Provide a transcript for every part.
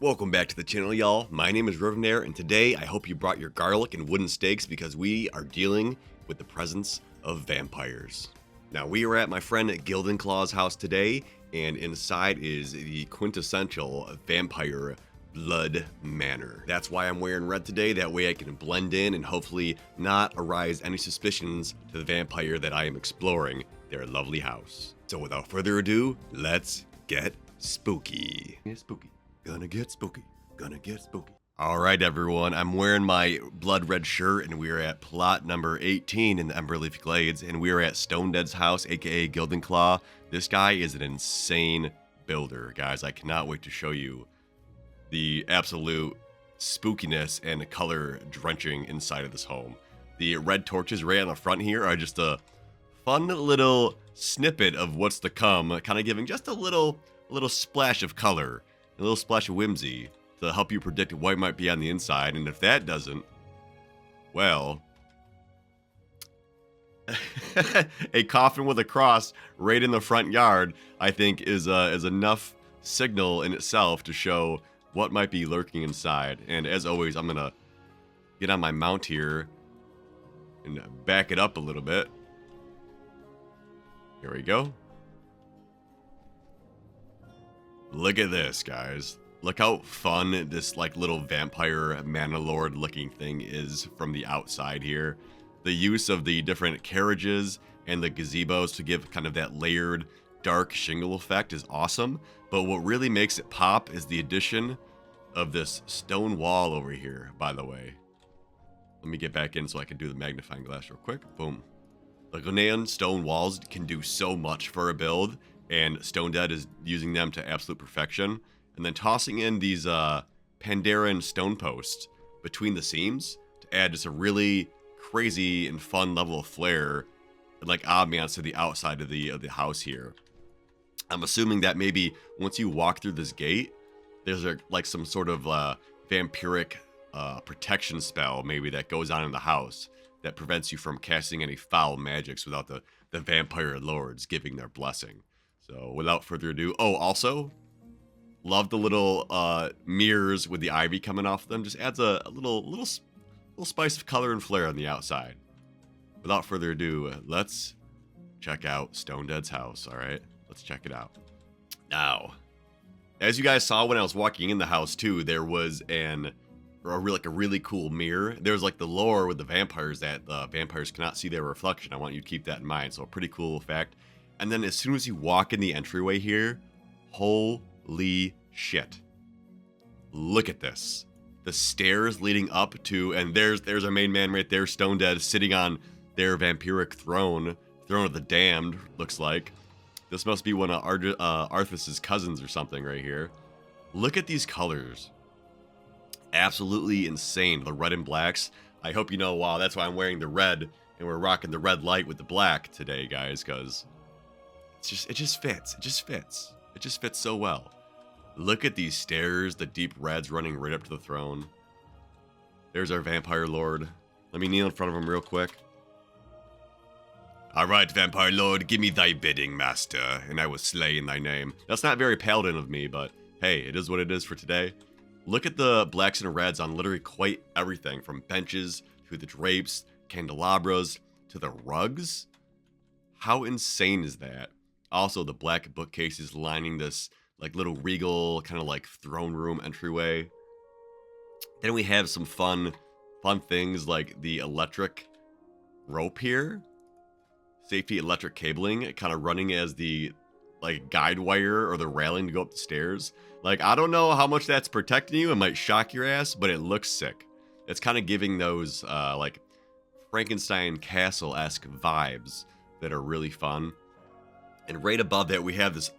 Welcome back to the channel, y'all. My name is Rivendare, and today I hope you brought your garlic and wooden stakes because we are dealing with the presence of vampires. Now, we are at my friend Gildenclaw's house today, and inside is the quintessential vampire blood manor. That's why I'm wearing red today, that way I can blend in and hopefully not arise any suspicions to the vampire that I am exploring their lovely house. So without further ado, let's get spooky. Gonna get spooky. All right, everyone. I'm wearing my blood red shirt, and we are at plot number 18 in the Emberleaf Glades, and we are at Stonedead's house, aka Gildenclaw. This guy is an insane builder, guys. I cannot wait to show you the absolute spookiness and color drenching inside of this home. The red torches right on the front here are just a fun little snippet of what's to come, kind of giving just a little splash of color. A little splash of whimsy to help you predict what might be on the inside, and if that doesn't, well, a coffin with a cross right in the front yard, I think, is enough signal in itself to show what might be lurking inside. And as always, I'm gonna get on my mount here and back it up a little bit. Here we go. Look at this, guys. Look how fun this little vampire manor lord looking thing is from the outside here. The use of the different carriages and the gazebos to give kind of that layered dark shingle effect is awesome. But what really makes it pop is the addition of this stone wall over here, by the way. Let me get back in so I can do the magnifying glass real quick. Boom. The Ghanaian stone walls can do so much for a build, and Stonedead is using them to absolute perfection. And then tossing in these Pandaren stone posts between the seams to add just a really crazy and fun level of flair and ambiance to the outside of the house here. I'm assuming that maybe once you walk through this gate, there's some sort of vampiric protection spell maybe that goes on in the house that prevents you from casting any foul magics without the vampire lords giving their blessing. So without further ado, oh, also, love the little mirrors with the ivy coming off them. Just adds a little spice of color and flair on the outside. Without further ado, let's check out Stonedead's house. All right, let's check it out. Now, as you guys saw when I was walking in the house too, there was a really cool mirror. There's the lore with the vampires that the vampires cannot see their reflection. I want you to keep that in mind. So a pretty cool fact. And then as soon as you walk in the entryway here, holy shit. Look at this. The stairs leading up to, and there's our main man right there, Stonedead, sitting on their vampiric throne of the damned, looks like. This must be one of Arthas's cousins or something right here. Look at these colors. Absolutely insane. The red and blacks. I hope you know, wow, that's why I'm wearing the red, and we're rocking the red light with the black today, guys, because it just fits. It just fits so well. Look at these stairs, the deep reds running right up to the throne. There's our vampire lord. Let me kneel in front of him real quick. All right, vampire lord, give me thy bidding, master, and I will slay in thy name. That's not very paladin of me, but hey, it is what it is for today. Look at the blacks and reds on literally quite everything, from benches to the drapes, candelabras, to the rugs. How insane is that? Also, the black bookcases lining this little regal kind of throne room entryway. Then we have some fun things like the electric rope here. Safety electric cabling kind of running as the guide wire or the railing to go up the stairs. I don't know how much that's protecting you. It might shock your ass, but it looks sick. It's kind of giving those Frankenstein castle-esque vibes that are really fun. And right above that, we have this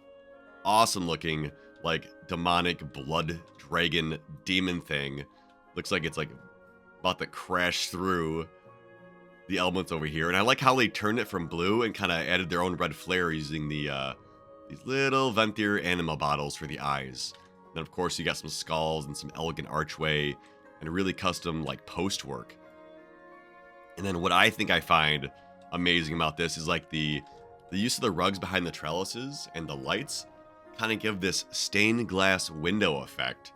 awesome looking, demonic blood dragon demon thing. Looks like it's about to crash through the elements over here. And I like how they turned it from blue and kind of added their own red flare using these little Venthyr anima bottles for the eyes. And then, of course, you got some skulls and some elegant archway and really custom post work. And then what I think I find amazing about this is the use of the rugs behind the trellises and the lights kind of give this stained glass window effect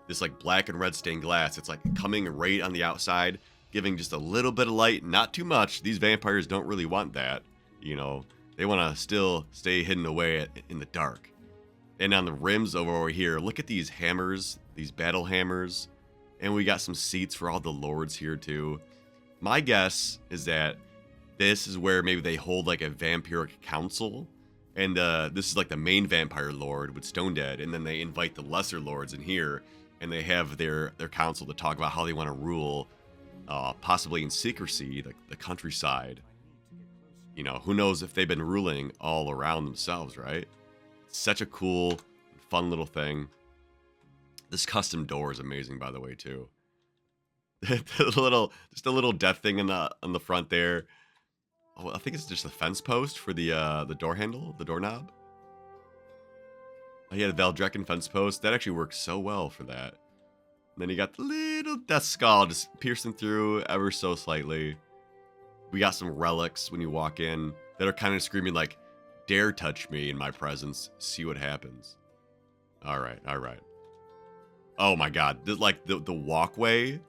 this like black and red stained glass. It's like coming right on the outside, giving just a little bit of light, not too much. These vampires don't really want that, you know. They want to still stay hidden away in the dark. And on the rims over here, look at these hammers, these battle hammers. And we got some seats for all the lords here too. My guess is that this is where maybe they hold like a vampiric council. And this is like the main vampire lord with Stonedead. And then they invite the lesser lords in here. And they have their council to talk about how they want to rule, possibly in secrecy, the countryside. You know, who knows if they've been ruling all around themselves, right? It's such a cool, fun little thing. This custom door is amazing, by the way, too. Just a little death thing on the front there. Oh, I think it's just a fence post for the door handle, the doorknob. He had a Valdrekin fence post. That actually works so well for that. And then you got the little death skull just piercing through ever so slightly. We got some relics when you walk in that are kind of screaming like, dare touch me in my presence, see what happens. All right. Oh my god, the walkway.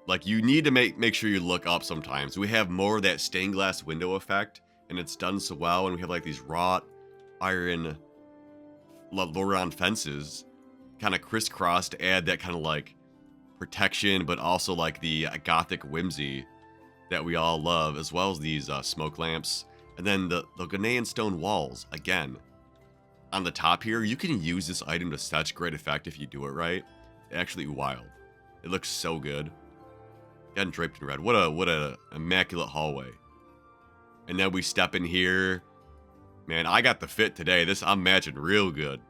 Like, you need to make sure you look up sometimes. We have more of that stained glass window effect, and it's done so well, and we have like these wrought iron Loran fences kind of crisscross to add that kind of like protection, but also like the Gothic whimsy that we all love, as well as these smoke lamps. And then the Ghanaian stone walls, again, on the top here. You can use this item to such great effect if you do it right. It's actually wild. It looks so good. Again, draped in red. What a immaculate hallway. And then we step in here. Man, I got the fit today. I'm matching real good.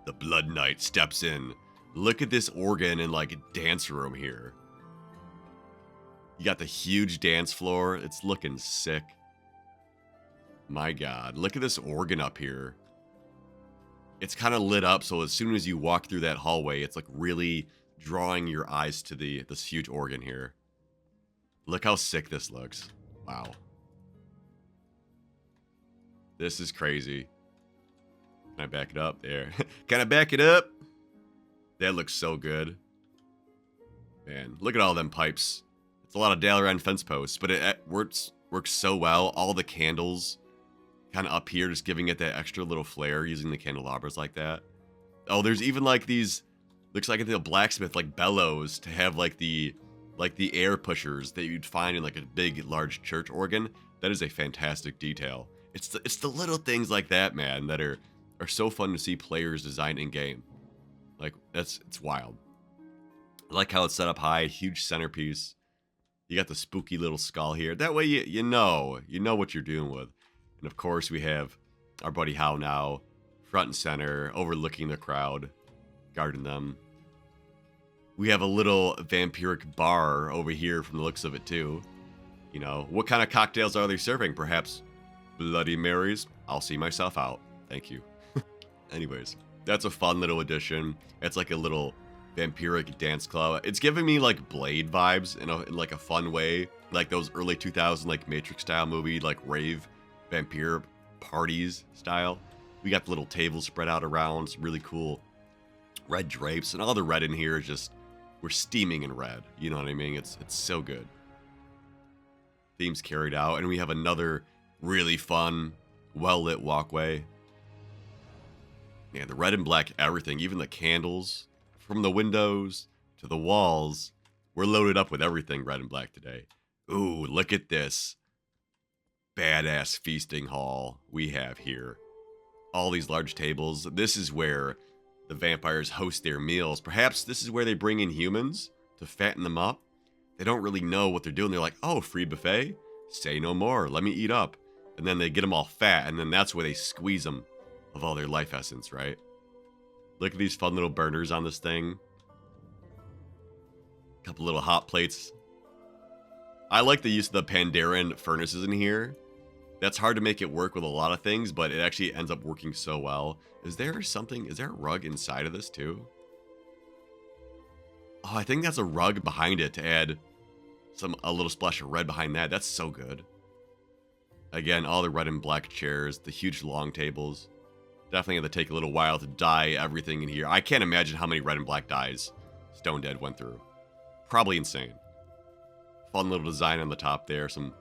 The Blood Knight steps in. Look at this organ and like dance room here. You got the huge dance floor. It's looking sick. My god, look at this organ up here. It's kind of lit up, so as soon as you walk through that hallway, it's like really drawing your eyes to this huge organ here. Look how sick this looks. Wow. This is crazy. Can I back it up? There. Can I back it up? That looks so good. Man, look at all them pipes. It's a lot of Dalaran fence posts, but it works so well. All the candles kind of up here, just giving it that extra little flair using the candelabras like that. Oh, there's even like these, looks like a blacksmith, like bellows to have like the air pushers that you'd find in like a big, large church organ. That is a fantastic detail. It's the little things like that, man, that are so fun to see players design in game. Like, it's wild. I like how it's set up high, huge centerpiece. You got the spooky little skull here. That way you know what you're dealing with. And of course we have our buddy How now, front and center, overlooking the crowd, guarding them. We have a little vampiric bar over here from the looks of it too. You know, what kind of cocktails are they serving? Perhaps Bloody Marys? I'll see myself out. Thank you. Anyways, that's a fun little addition. It's like a little vampiric dance club. It's giving me like Blade vibes in like a fun way, like those early 2000 like Matrix style movie, like rave vampire parties style. We got the little tables spread out around, some really cool red drapes, and all the red in here is just, we're steaming in red. You know what I mean? It's so good. Themes carried out, and we have another really fun, well-lit walkway. Man, the red and black everything, even the candles, from the windows to the walls, we're loaded up with everything red and black today. Ooh, look at this badass feasting hall we have here. All these large tables. This is where the vampires host their meals. Perhaps this is where they bring in humans to fatten them up. They don't really know what they're doing. They're like, oh, free buffet? Say no more. Let me eat up. And then they get them all fat, and then that's where they squeeze them of all their life essence, right? Look at these fun little burners on this thing. Couple little hot plates. I like the use of the Pandaren furnaces in here. That's hard to make it work with a lot of things, but it actually ends up working so well. Is there a rug inside of this too? Oh, I think that's a rug behind it to add a little splash of red behind that. That's so good. Again, all the red and black chairs, the huge long tables. Definitely had to take a little while to dye everything in here. I can't imagine how many red and black dyes Stonedead went through. Probably insane. Fun little design on the top there. Some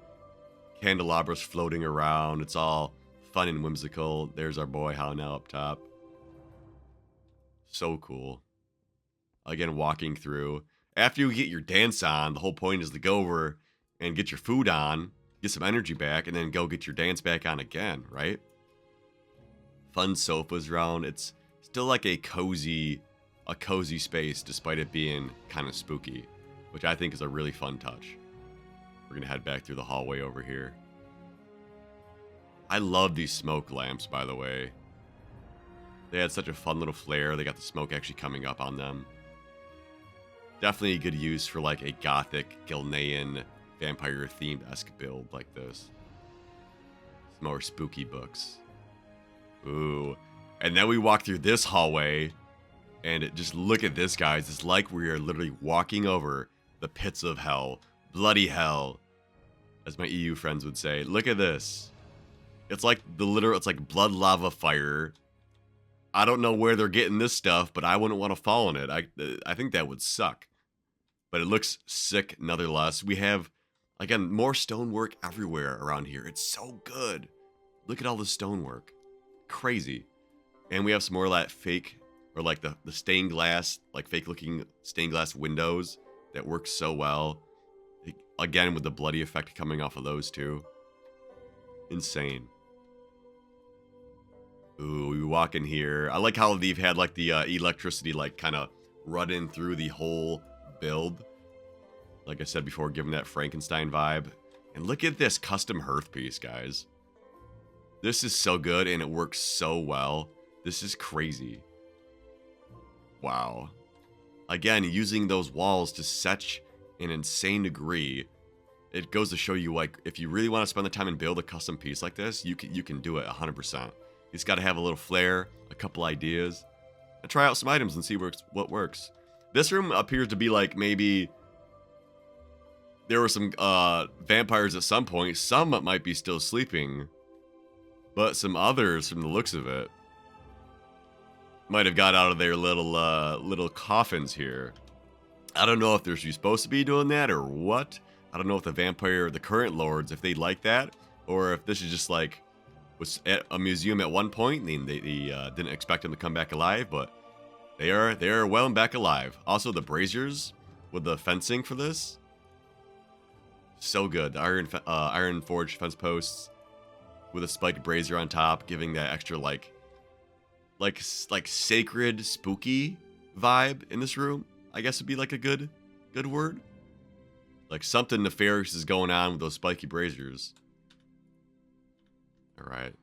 candelabras floating around. It's all fun and whimsical. There's our boy How Now up top. So cool. Again, walking through. After you get your dance on, the whole point is to go over and get your food on, get some energy back, and then go get your dance back on again, right? Fun sofas around. It's still like a cozy space despite it being kind of spooky, which I think is a really fun touch. We're gonna head back through the hallway over here. I love these smoke lamps, by the way. They had such a fun little flare. They got the smoke actually coming up on them. Definitely a good use for like a Gothic, Gilnean, vampire-themed-esque build like this. Some more spooky books. Ooh. And then we walk through this hallway, and just look at this, guys. It's like we are literally walking over the pits of hell. Bloody hell, as my EU friends would say. Look at this. It's like it's like blood, lava, fire. I don't know where they're getting this stuff, but I wouldn't want to fall in it. I think that would suck. But it looks sick nonetheless. We have, again, more stonework everywhere around here. It's so good. Look at all the stonework. Crazy. And we have some more of that fake, or like the stained glass, like fake looking stained glass windows that work so well. Again, with the bloody effect coming off of those too. Insane. Ooh, we walk in here. I like how they've had like the electricity like kind of running through the whole build. Like I said before, giving that Frankenstein vibe. And look at this custom hearth piece, guys. This is so good and it works so well. This is crazy. Wow. Again, using those walls to such an insane degree. It goes to show you, like, if you really want to spend the time and build a custom piece like this, you can do it 100%. You just got to have a little flair, a couple ideas, and try out some items and see what works. This room appears to be like maybe there were some vampires at some point. Some might be still sleeping, but some others, from the looks of it, might have got out of their little coffins here. I don't know if they're supposed to be doing that or what. I don't know if the current lords, if they like that, or if this is just like was at a museum at one point and they didn't expect them to come back alive, but they are well and back alive. Also, the braziers with the fencing for this, so good. The iron forged fence posts with a spiked brazier on top, giving that extra like sacred, spooky vibe in this room. I guess would be like a good word. Like something nefarious is going on with those spiky braziers. All right,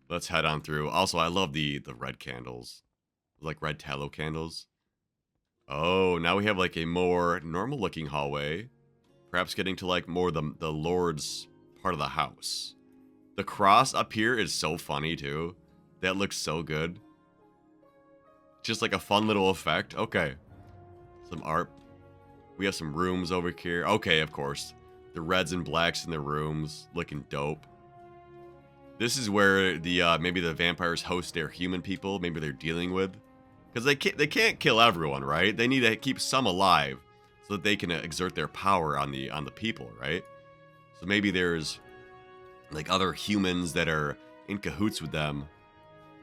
let's head on through. Also, I love the red candles, like red tallow candles. Oh, now we have like a more normal looking hallway, perhaps getting to like more the Lord's part of the house. The cross up here is so funny too. That looks so good. Just like a fun little effect. Okay, some art. We have some rooms over here. Okay, of course. The reds and blacks in the rooms. Looking dope. This is where the maybe the vampires host their human people. Maybe they're dealing with. Because they can't kill everyone, right? They need to keep some alive so that they can exert their power on the people, right? So maybe there's like other humans that are in cahoots with them.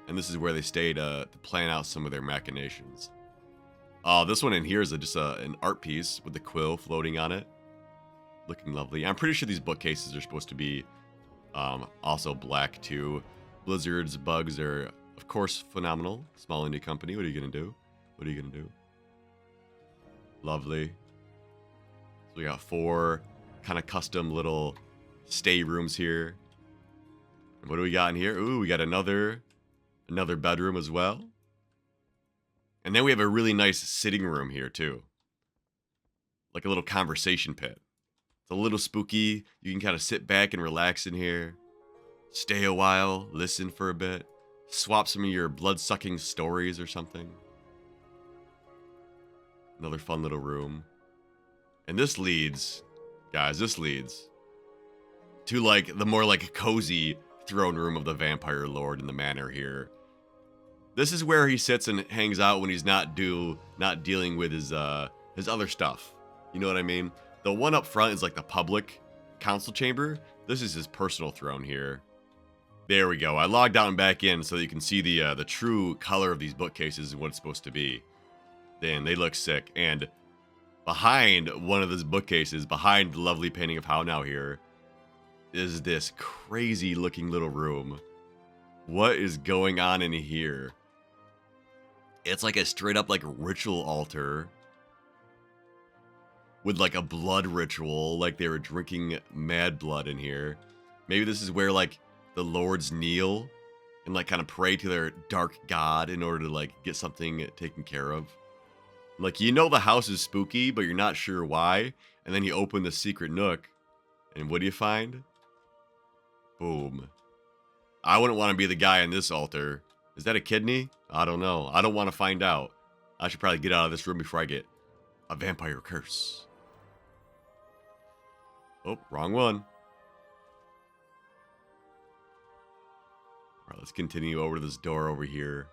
And this is where they stay to plan out some of their machinations. This one in here is just an art piece with the quill floating on it. Looking lovely. I'm pretty sure these bookcases are supposed to be also black too. Blizzard's bugs are, of course, phenomenal. Small indie company. What are you going to do? What are you going to do? Lovely. So we got 4 kind of custom little stay rooms here. And what do we got in here? Ooh, we got another bedroom as well. And then we have a really nice sitting room here too. Like a little conversation pit. It's a little spooky. You can kind of sit back and relax in here. Stay a while, listen for a bit. Swap some of your blood-sucking stories or something. Another fun little room. And this leads, guys, to like the more like cozy throne room of the vampire lord in the manor here. This is where he sits and hangs out when he's not dealing with his other stuff. You know what I mean? The one up front is like the public council chamber. This is his personal throne here. There we go. I logged out and back in so that you can see the true color of these bookcases and what it's supposed to be. Then they look sick. And behind one of those bookcases, behind the lovely painting of How Now here, is this crazy looking little room. What is going on in here? It's like a straight up like ritual altar with like a blood ritual, like they were drinking mad blood in here. Maybe this is where like the lords kneel and like kind of pray to their dark god in order to like get something taken care of. Like, you know, the house is spooky, but you're not sure why. And then you open the secret nook and what do you find? Boom. I wouldn't want to be the guy on this altar. Is that a kidney? I don't know. I don't want to find out. I should probably get out of this room before I get a vampire curse. Oh, wrong one. All right, let's continue over to this door over here.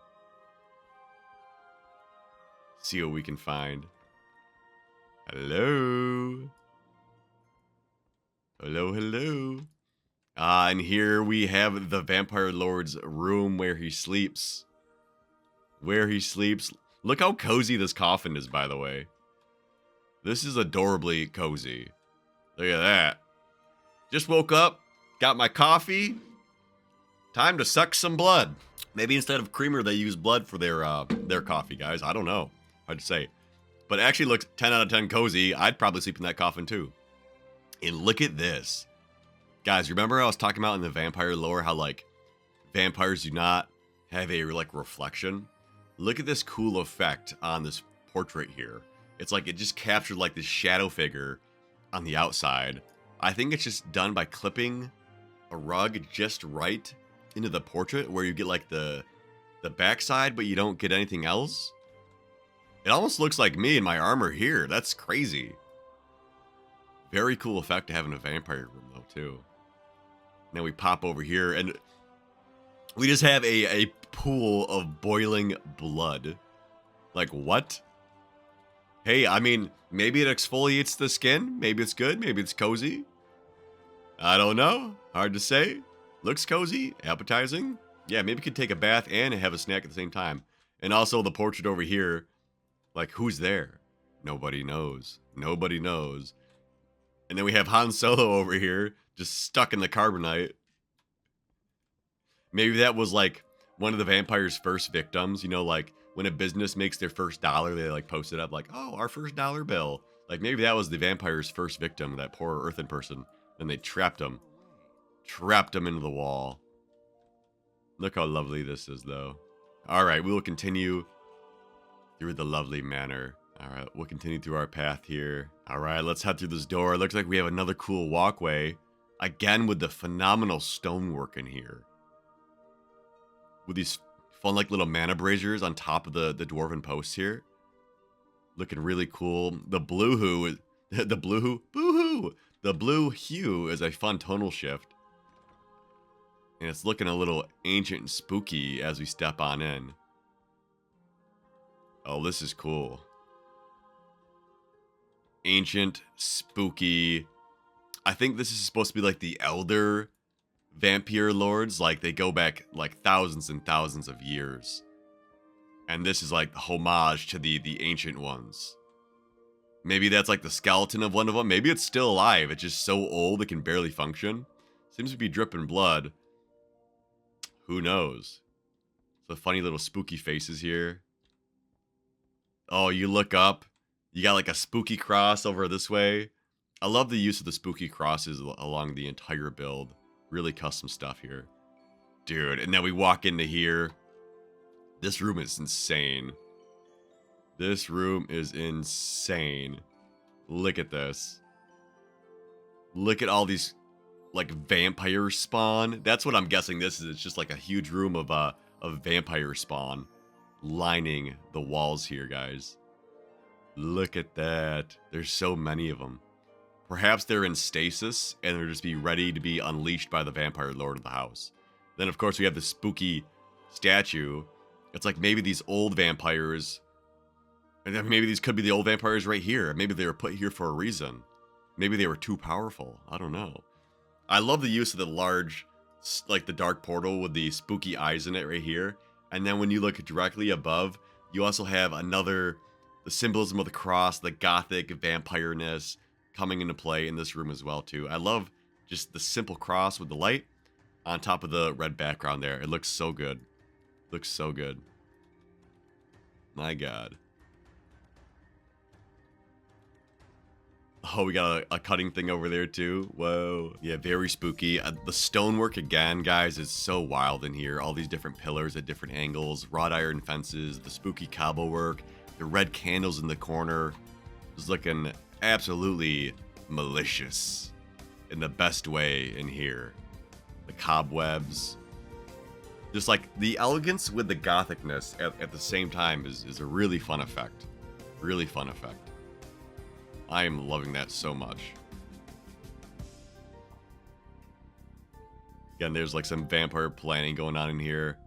See what we can find. Hello. Hello, hello. And here we have the Vampire Lord's room where he sleeps. Look how cozy this coffin is, by the way. This is adorably cozy. Look at that. Just woke up, got my coffee. Time to suck some blood. Maybe instead of creamer, they use blood for their coffee, guys. I don't know. Hard to say. But it actually looks 10 out of 10 cozy. I'd probably sleep in that coffin too. And look at this. Guys, remember I was talking about in the vampire lore how like vampires do not have a like reflection? Look at this cool effect on this portrait here. It's like it just captured like this shadow figure on the outside. I think it's just done by clipping a rug just right into the portrait where you get like the backside, but you don't get anything else. It almost looks like me in my armor here. That's crazy. Very cool effect to have in a vampire room though too. Now we pop over here and we just have a pool of boiling blood. Like what? Hey, I mean, maybe it exfoliates the skin. Maybe it's good. Maybe it's cozy. I don't know. Hard to say. Looks cozy, appetizing. Yeah, maybe we could take a bath and have a snack at the same time. And also the portrait over here. Like, who's there? Nobody knows. Nobody knows. And then we have Han Solo over here, just stuck in the carbonite. Maybe that was like one of the vampire's first victims. You know, like when a business makes their first dollar, they like post it up like, oh, our first dollar bill. Like maybe that was the vampire's first victim, that poor earthen person. And they trapped him. Trapped him into the wall. Look how lovely this is, though. All right, we will continue through the lovely manor. All right, we'll continue through our path here. All right, let's head through this door. Looks like we have another cool walkway. Again, with the phenomenal stonework in here. With these fun, like, little mana braziers on top of the dwarven posts here. Looking really cool. The blue hue is... the blue hue? Boo-hoo! The blue hue is a fun tonal shift. And it's looking a little ancient and spooky as we step on in. Oh, this is cool. Ancient, spooky. I think this is supposed to be like the elder vampire lords. Like they go back like thousands and thousands of years. And this is like homage to the ancient ones. Maybe that's like the skeleton of one of them. Maybe it's still alive. It's just so old it can barely function. Seems to be dripping blood. Who knows? The funny little spooky faces here. Oh, you look up. You got like a spooky cross over this way. I love the use of the spooky crosses along the entire build. Really custom stuff here. Dude, and then we walk into here. This room is insane. This room is insane. Look at this. Look at all these like vampire spawn. That's what I'm guessing this is. It's just like a huge room of vampire spawn lining the walls here, guys. Look at that. There's so many of them. Perhaps they're in stasis and they're just be ready to be unleashed by the vampire lord of the house. Then of course we have the spooky statue It's like maybe these old vampires, and then maybe these could be the old vampires right here. Maybe they were put here for a reason. Maybe they were too powerful. I don't know. I love the use of the large, like the dark portal with the spooky eyes in it right here. And then when you look directly above, you also have the symbolism of the cross, the Gothic vampire-ness coming into play in this room as well too. I love just the simple cross with the light on top of the red background there. It looks so good. Looks so good. My God. Oh, we got a cutting thing over there too. Whoa. Yeah, very spooky. The stonework again, guys, is so wild in here. All these different pillars at different angles, wrought iron fences, the spooky cobble work, the red candles in the corner. It's looking absolutely malicious in the best way in here. The cobwebs. Just like the elegance with the gothicness at the same time is a really fun effect. Really fun effect. I am loving that so much. Again, there's like some vampire planning going on in here.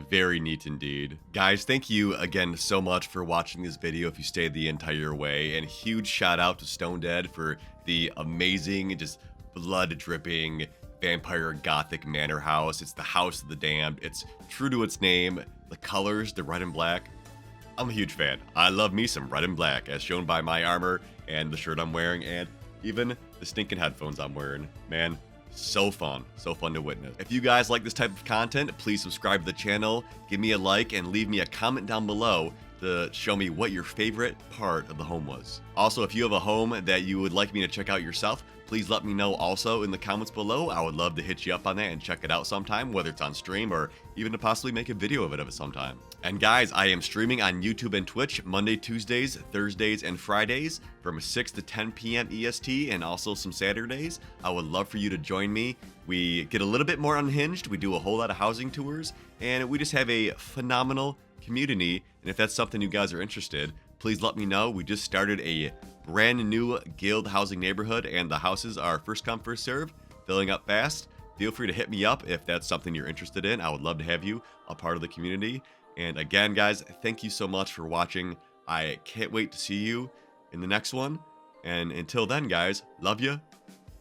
Very neat indeed. Guys, thank you again so much for watching this video if you stayed the entire way. And huge shout out to Stonedead for the amazing, just blood-dripping vampire gothic manor house. It's the House of the Damned. It's true to its name. The colors, the red and black. I'm a huge fan. I love me some red and black, as shown by my armor and the shirt I'm wearing, and even the stinking headphones I'm wearing. Man, so fun to witness. If you guys like this type of content, please subscribe to the channel, give me a like, and leave me a comment down below to show me what your favorite part of the home was. Also, if you have a home that you would like me to check out yourself, please let me know also in the comments below. I would love to hit you up on that and check it out sometime, whether it's on stream or even to possibly make a video of it sometime. And guys, I am streaming on YouTube and Twitch Monday, Tuesdays, Thursdays, and Fridays from 6 to 10 p.m. EST, and also some Saturdays. I would love for you to join me. We get a little bit more unhinged. We do a whole lot of housing tours, and we just have a phenomenal community. And if that's something you guys are interested, please let me know. We just started a brand new guild housing neighborhood, and the houses are first come, first serve, filling up fast. Feel free to hit me up if that's something you're interested in. I would love to have you a part of the community. And again, guys, thank you so much for watching. I can't wait to see you in the next one. And until then, guys, love you.